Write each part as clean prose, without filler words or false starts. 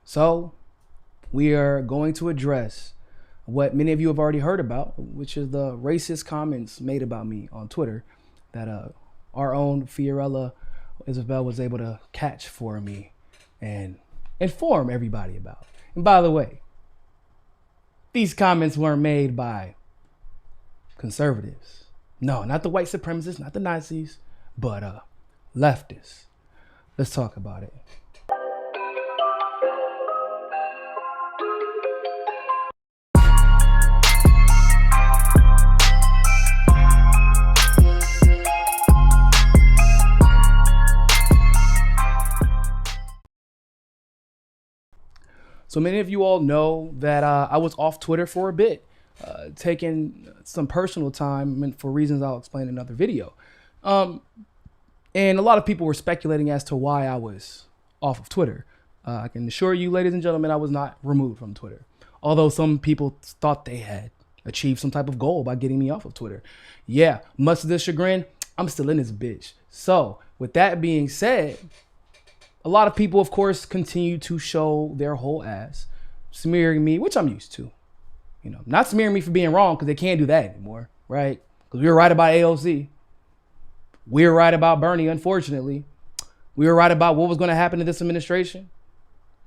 So we are going to address what many of you have already heard about, which is the racist comments made about me on Twitter that our own Fiorella Isabel was able to catch for me and inform everybody about. And by the way, these comments weren't made by conservatives. No, not the white supremacists, not the Nazis, but leftists. Let's talk about it. So many of you all know that I was off Twitter for a bit, taking some personal time for reasons I'll explain in another video. And a lot of people were speculating as to why I was off of Twitter. I can assure you, ladies and gentlemen, I was not removed from Twitter. Although some people thought they had achieved some type of goal by getting me off of Twitter. Yeah, much to their chagrin, I'm still in this bitch. So with that being said, a lot of people, of course, continue to show their whole ass, smearing me, which I'm used to. You know, not smearing me for being wrong, because they can't do that anymore, right? Because we were right about AOC. We were right about Bernie, unfortunately. We were right about what was going to happen to this administration.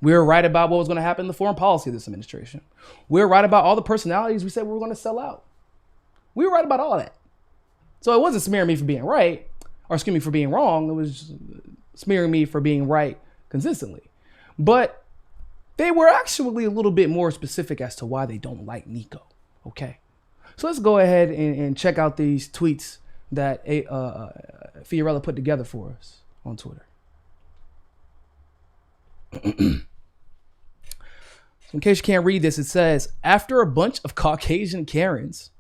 We were right about what was going to happen in the foreign policy of this administration. We were right about all the personalities we said we were going to sell out. We were right about all that. So it wasn't smearing me for being right, or excuse me, for being wrong. It was smearing me for being right consistently. But they were actually a little bit more specific as to why they don't like Niko. Okay. So let's go ahead and check out these tweets that Fiorella put together for us on Twitter. In case you can't read this, it says, after a bunch of Caucasian Karens,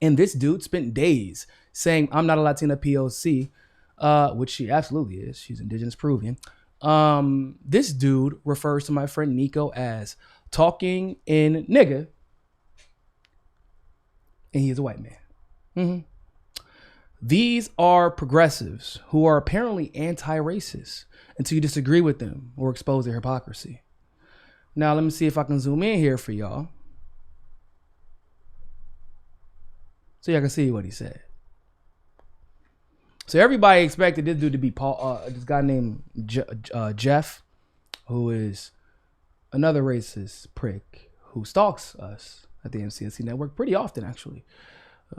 and this dude spent days saying, I'm not a Latina POC, which she absolutely is. She's indigenous Peruvian. This dude refers to my friend Niko as talking in nigga, and he is a white man. Mm-hmm. These are progressives who are apparently anti-racist until you disagree with them or expose their hypocrisy. Now, let me see if I can zoom in here for y'all, so y'all can see what he said. So everybody expected this dude to be this guy named Jeff, who is another racist prick who stalks us at the MCSC network pretty often, actually.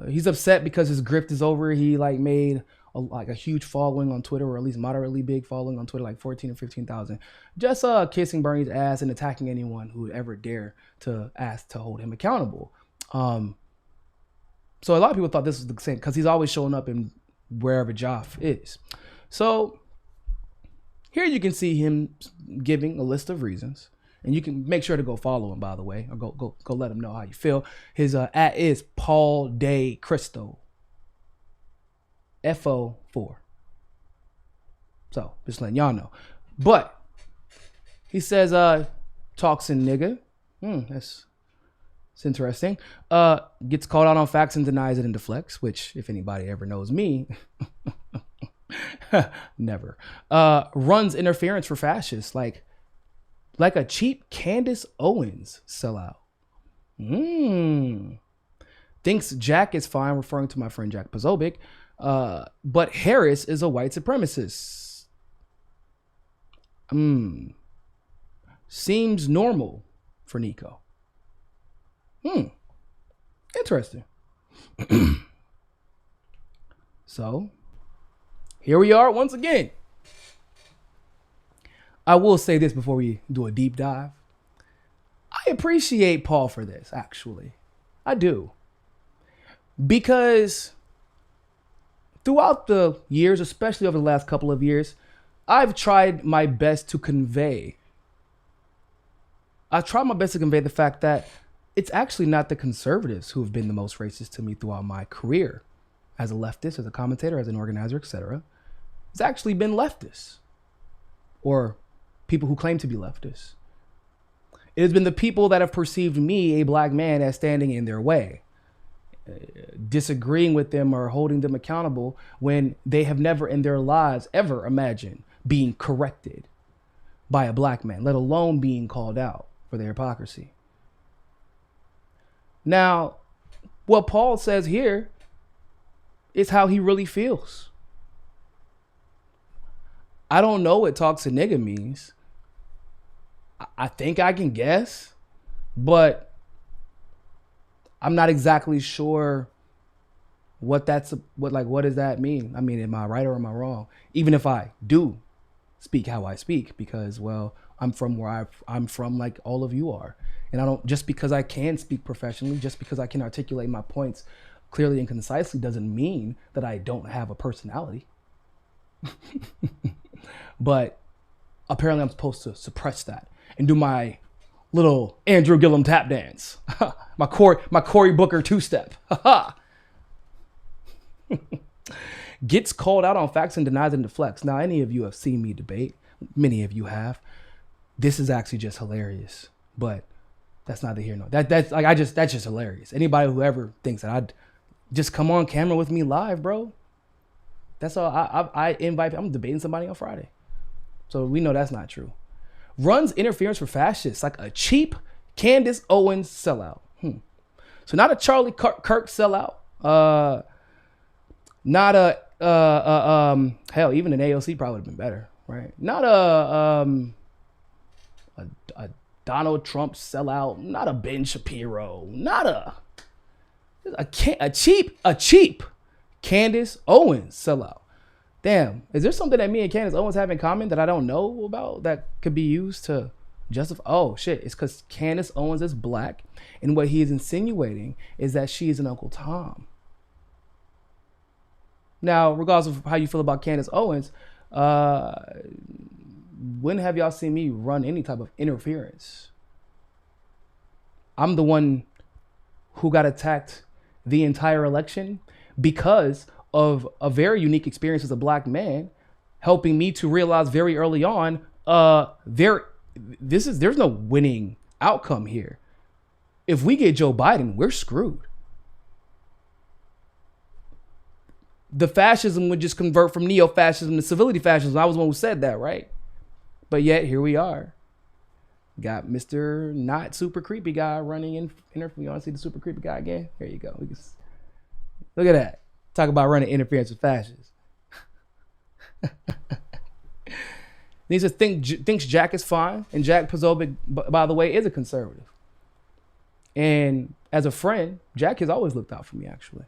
He's upset because his grift is over. He made a huge following on Twitter, or at least moderately big following on Twitter, like 14 or 15,000, just kissing Bernie's ass and attacking anyone who would ever dare to ask to hold him accountable. So a lot of people thought this was the same because he's always showing up in wherever Joff is. So here you can see him giving a list of reasons, and you can make sure to go follow him, by the way, or go let him know how you feel. His at is Paul De Cristo, FO4. So just letting y'all know. But he says, talks in nigga. That's interesting. Gets called out on facts and denies it and deflects, which if anybody ever knows me, never. Runs interference for fascists like a cheap Candace Owens sellout. Thinks Jack is fine, referring to my friend Jack Pozobic. But Harris is a white supremacist. Seems normal for Niko. Interesting. So here we are once again. I will say this before we do a deep dive. I appreciate Paul for this, actually. I do. Because throughout the years, especially over the last couple of years, I've tried my best to convey the fact that it's actually not the conservatives who have been the most racist to me throughout my career as a leftist, as a commentator, as an organizer, etc. It's actually been leftists or people who claim to be leftists. It has been the people that have perceived me, a black man, as standing in their way, disagreeing with them or holding them accountable when they have never in their lives ever imagined being corrected by a black man, let alone being called out for their hypocrisy. Now, what Paul says here is how he really feels. I don't know what talk to nigga means. I think I can guess, but I'm not exactly sure what does that mean? I mean, am I right or am I wrong? Even if I do speak how I speak, because, well, I'm from where I'm from, like all of you are. And I don't, just because I can speak professionally, just because I can articulate my points clearly and concisely doesn't mean that I don't have a personality. But apparently I'm supposed to suppress that and do my little Andrew Gillum tap dance. my Cory Booker two-step. Gets called out on facts and denies and deflects. Now, any of you have seen me debate. Many of you have. This is actually just hilarious. But that's neither here nor that's just hilarious. Anybody who ever thinks that I'd just come on camera with me live, bro. That's all. I invite. I'm debating somebody on Friday, so we know that's not true. Runs interference for fascists like a cheap Candace Owens sellout. So not a Charlie Kirk sellout. Not a hell, even an AOC probably would have been better, right? Not a Donald Trump sellout, not a Ben Shapiro, not a cheap Candace Owens sellout. Damn, is there something that me and Candace Owens have in common that I don't know about that could be used to justify? Oh shit, it's because Candace Owens is black, and what he is insinuating is that she is an Uncle Tom. Now, regardless of how you feel about Candace Owens, when have y'all seen me run any type of interference? I'm the one who got attacked the entire election because of a very unique experience as a black man, helping me to realize very early on, there's no winning outcome here. If we get Joe Biden, we're screwed. The fascism would just convert from neo-fascism to civility fascism. I was the one who said that, right? But yet, here we are. Got Mr. Not Super Creepy Guy running in. You want to see the Super Creepy Guy again? Here you go. Look at that. Talk about running interference with fascists. He just thinks Jack is fine. And Jack Posobiec, by the way, is a conservative. And as a friend, Jack has always looked out for me, actually.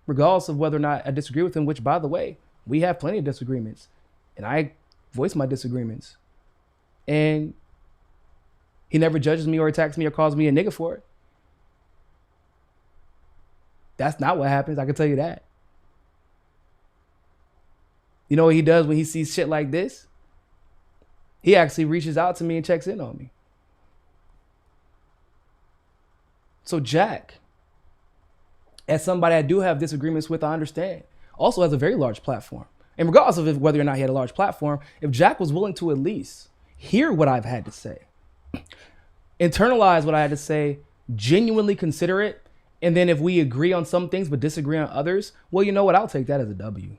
Regardless of whether or not I disagree with him, which, by the way, we have plenty of disagreements. And I voice my disagreements. And he never judges me or attacks me or calls me a nigga for it. That's not what happens, I can tell you that. You know what he does when he sees shit like this? He actually reaches out to me and checks in on me. So Jack, as somebody I do have disagreements with, I understand, also has a very large platform. And regardless of whether or not he had a large platform, if Jack was willing to at least hear what I've had to say, internalize what I had to say, genuinely consider it, and then if we agree on some things but disagree on others, well, you know what? I'll take that as a W.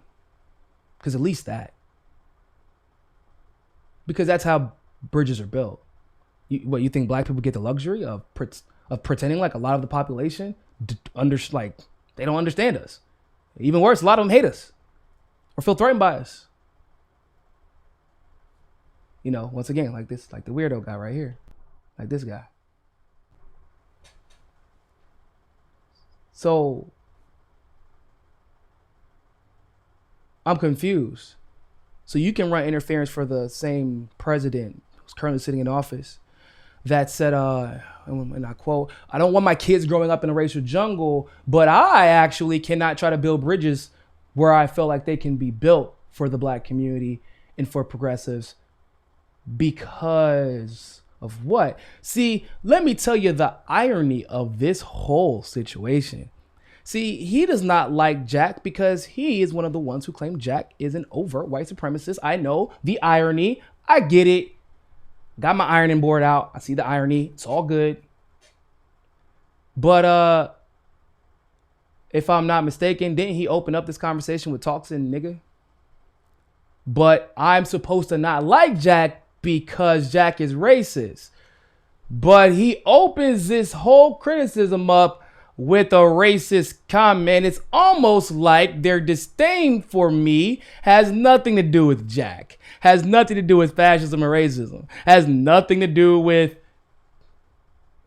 Because at least that. Because that's how bridges are built. You think black people get the luxury of pretending like a lot of the population they don't understand us? Even worse, a lot of them hate us or feel threatened by us. You know, once again, like the weirdo guy right here, like this guy. So I'm confused. So you can run interference for the same president who's currently sitting in office that said, and I quote, "I don't want my kids growing up in a racial jungle, but I actually cannot try to build bridges where I feel like they can be built for the black community and for progressives because of what?" See, let me tell you the irony of this whole situation. See, he does not like Jack because he is one of the ones who claim Jack is an overt white supremacist. I know the irony. I get it. Got my ironing board out. I see the irony. It's all good. But if I'm not mistaken, didn't he open up this conversation with toxic nigga? But I'm supposed to not like Jack because Jack is racist. But he opens this whole criticism up with a racist comment. It's almost like their disdain for me has nothing to do with Jack, has nothing to do with fascism or racism, has nothing to do with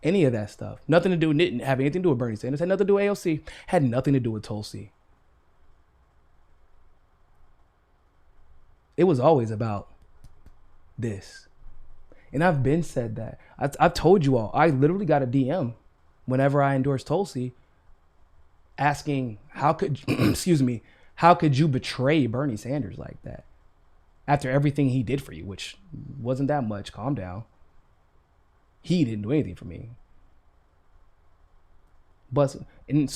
any of that stuff. Nothing to do, didn't have anything to do with Bernie Sanders, had nothing to do with AOC, had nothing to do with Tulsi. It was always about this. And I've been said that. I've told you all, I literally got a DM whenever I endorsed Tulsi asking, how could, how could you betray Bernie Sanders like that? After everything he did for you, which wasn't that much, calm down. He didn't do anything for me. But, and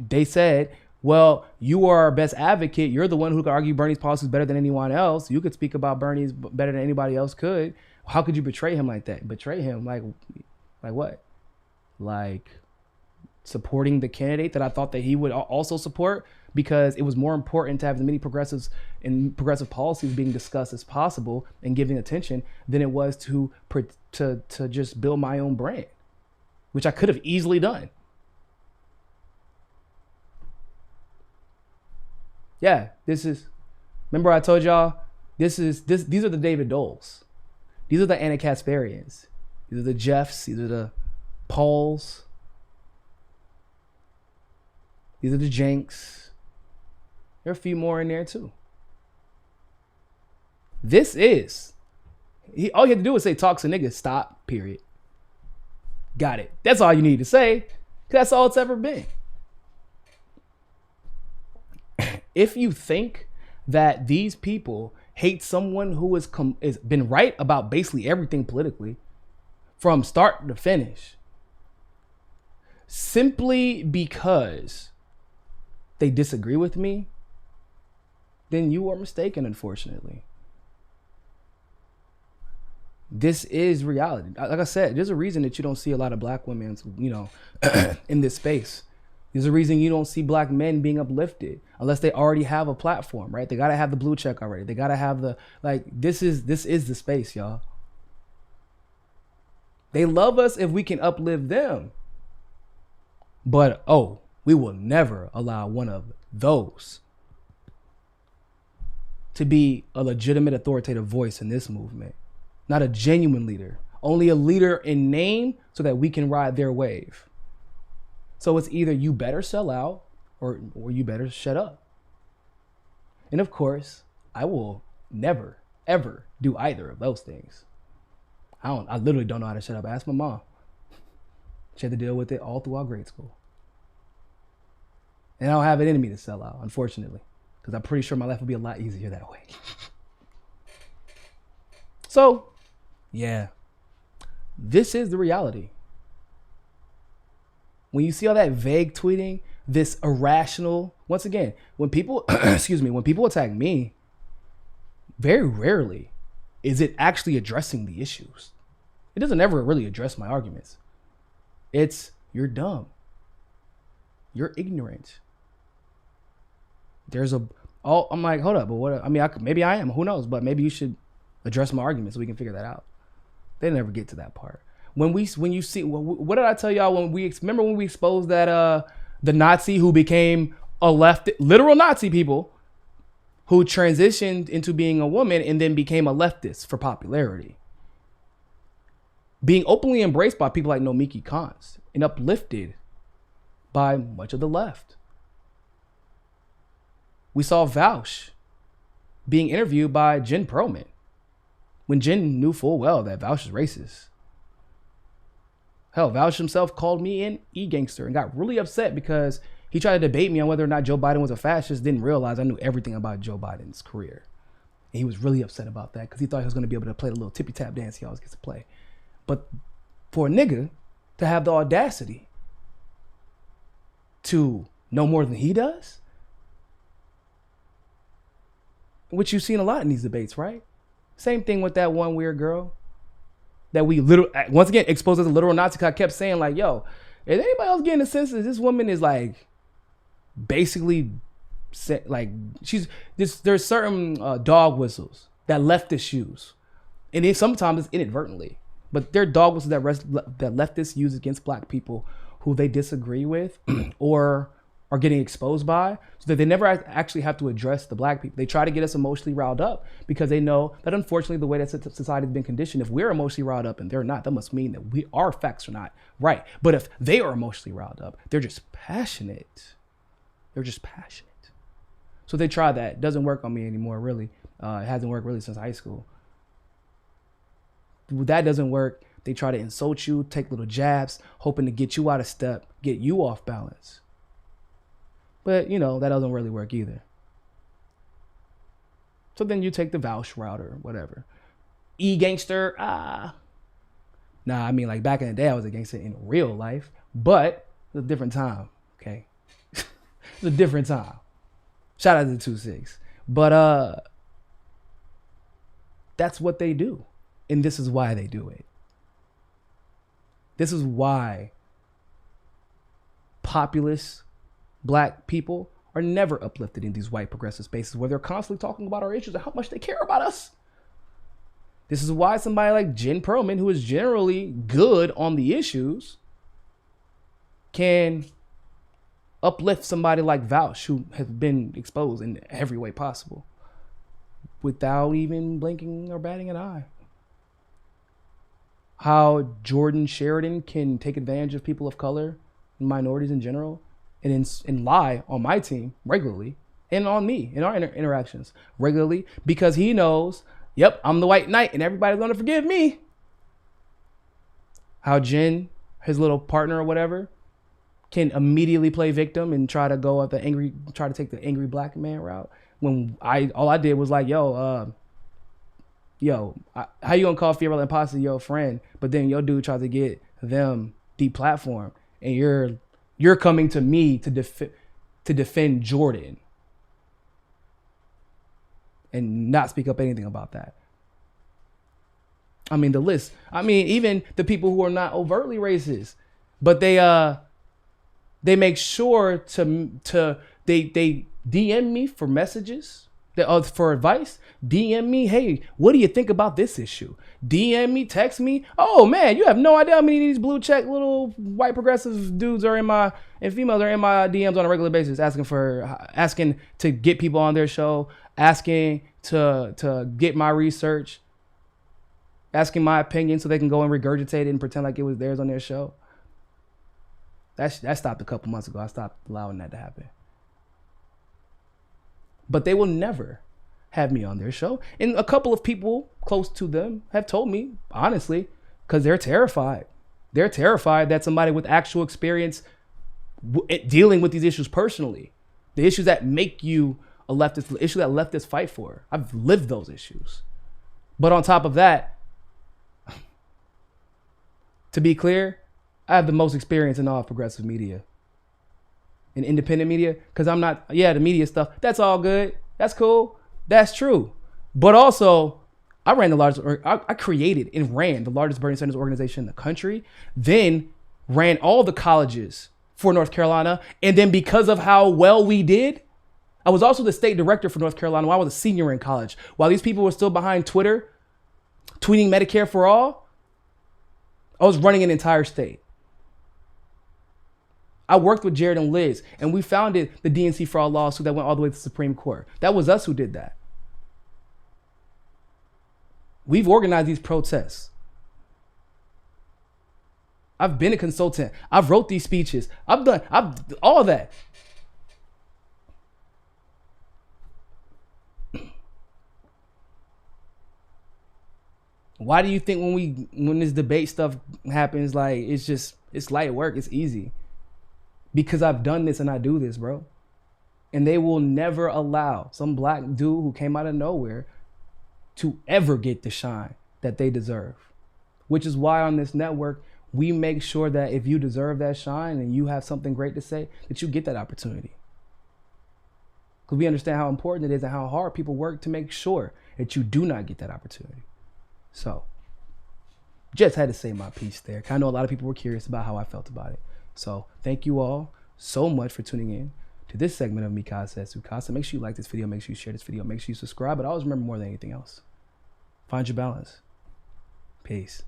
they said, well, you are our best advocate. You're the one who could argue Bernie's policies better than anyone else. You could speak about Bernie's better than anybody else could. How could you betray him like that? Betray him like what? Like supporting the candidate that I thought that he would also support, because it was more important to have as many progressives and progressive policies being discussed as possible and giving attention than it was to just build my own brand, which I could have easily done. Yeah, remember I told y'all, these are the David Doles. These are the Anna Kasparians. These are the Jeffs. These are the Pauls. These are the Jenks. There are a few more in there too. All you have to do is say, talks to niggas, stop, period. Got it. That's all you need to say. That's all it's ever been. If you think that these people hate someone who has been right about basically everything politically from start to finish, simply because they disagree with me, then you are mistaken, unfortunately. This is reality. Like I said, there's a reason that you don't see a lot of black women, in this space. There's a reason you don't see black men being uplifted unless they already have a platform, right? They got to have the blue check already. They got to have this is the space, y'all. They love us if we can uplift them. But, we will never allow one of those to be a legitimate authoritative voice in this movement. Not a genuine leader. Only a leader in name so that we can ride their wave. So it's either you better sell out or you better shut up. And of course, I will never, ever do either of those things. I literally don't know how to shut up. Ask my mom. She had to deal with it all throughout grade school. And I don't have it in me to sell out, unfortunately, because I'm pretty sure my life would be a lot easier that way. So, yeah, this is the reality. When you see all that vague tweeting, this irrational, once again, when people, when people attack me, very rarely is it actually addressing the issues. It doesn't ever really address my arguments. It's, you're dumb. You're ignorant. I'm like, hold up, but what? I mean, maybe I am, who knows? But maybe you should address my argument so we can figure that out. They never get to that part. When you see, what did I tell y'all when we exposed that the Nazi who became a literal Nazi people who transitioned into being a woman and then became a leftist for popularity, being openly embraced by people like Nomiki Kans and uplifted by much of the left. We saw Vaush being interviewed by Jen Perlman when Jen knew full well that Vaush is racist. Hell, Vaush himself called me an e-gangster and got really upset because he tried to debate me on whether or not Joe Biden was a fascist, didn't realize I knew everything about Joe Biden's career. And he was really upset about that because he thought he was going to be able to play the little tippy-tap dance he always gets to play. But for a nigga to have the audacity to know more than he does, which you've seen a lot in these debates, right? Same thing with that one weird girl that we once again exposed as a literal Nazi. I kept saying like, yo, is anybody else getting the sense that this woman is like basically like there's certain dog whistles that leftists use And then sometimes it's inadvertently. But they're dog whistles that leftists use against black people who they disagree with or are getting exposed by, so that they never actually have to address the black people. They try to get us emotionally riled up because they know that unfortunately the way that society has been conditioned, if we're emotionally riled up and they're not, that must mean that our facts are not right. But if they are emotionally riled up, they're just passionate. They're just passionate. So they try that. It doesn't work on me anymore, really. It hasn't worked really since high school. That doesn't work. They try to insult you, take little jabs, hoping to get you out of step, get you off balance. But, you know, that doesn't really work either. So then you take the vouch route or whatever. E-gangster, Nah, I mean, like back in the day, I was a gangster in real life. But it's a different time, okay? It's a different time. Shout out to 2-6. But that's what they do. And this is why they do it. This is why populist black people are never uplifted in these white progressive spaces where they're constantly talking about our issues and how much they care about us. This is why somebody like Jen Perlman, who is generally good on the issues, can uplift somebody like Vouch, who has been exposed in every way possible, without even blinking or batting an eye. How Jordan Sheridan can take advantage of people of color and minorities in general and lie on my team regularly and on me in our interactions regularly because he knows, yep, I'm the white knight and everybody's going to forgive me. How Jen, his little partner or whatever, can immediately play victim and try to take the angry black man route. When all I did was like, how you gonna call Fiorella Imposter your friend, but then your dude tries to get them deplatformed, and you're coming to me to defend Jordan and not speak up anything about that. I mean, the list. I mean, even the people who are not overtly racist, but they make sure they DM me for messages, for advice. DM me, hey, what do you think about this issue? DM me, text me. Oh man, you have no idea how many of these blue check little white progressive dudes and females are in my DMs on a regular basis, asking to get people on their show, asking to get my research, asking my opinion so they can go and regurgitate it and pretend like it was theirs on their show. That stopped a couple months ago. I stopped allowing that to happen. But they will never have me on their show. And a couple of people close to them have told me, honestly, because they're terrified. They're terrified that somebody with actual experience dealing with these issues personally, the issues that make you a leftist, the issue that leftists fight for. I've lived those issues. But on top of that, to be clear, I have the most experience in all progressive media. In independent media, because I'm not, the media stuff, that's all good. That's cool. That's true. But also, I created and ran the largest Bernie Sanders organization in the country, then ran all the colleges for North Carolina. And then because of how well we did, I was also the state director for North Carolina while I was a senior in college. While these people were still behind Twitter, tweeting Medicare for all, I was running an entire state. I worked with Jared and Liz, and we founded the DNC for All lawsuit that went all the way to the Supreme Court. That was us who did that. We've organized these protests. I've been a consultant. I've wrote these speeches. I've all that. Why do you think when this debate stuff happens, like it's light work, it's easy? Because I've done this and I do this, bro. And they will never allow some black dude who came out of nowhere to ever get the shine that they deserve. Which is why on this network, we make sure that if you deserve that shine and you have something great to say, that you get that opportunity. Because we understand how important it is and how hard people work to make sure that you do not get that opportunity. So, just had to say my piece there. I know a lot of people were curious about how I felt about it. So thank you all so much for tuning in to this segment of Mikasa Sukasa. Make sure you like this video. Make sure you share this video. Make sure you subscribe. But always remember, more than anything else, find your balance. Peace.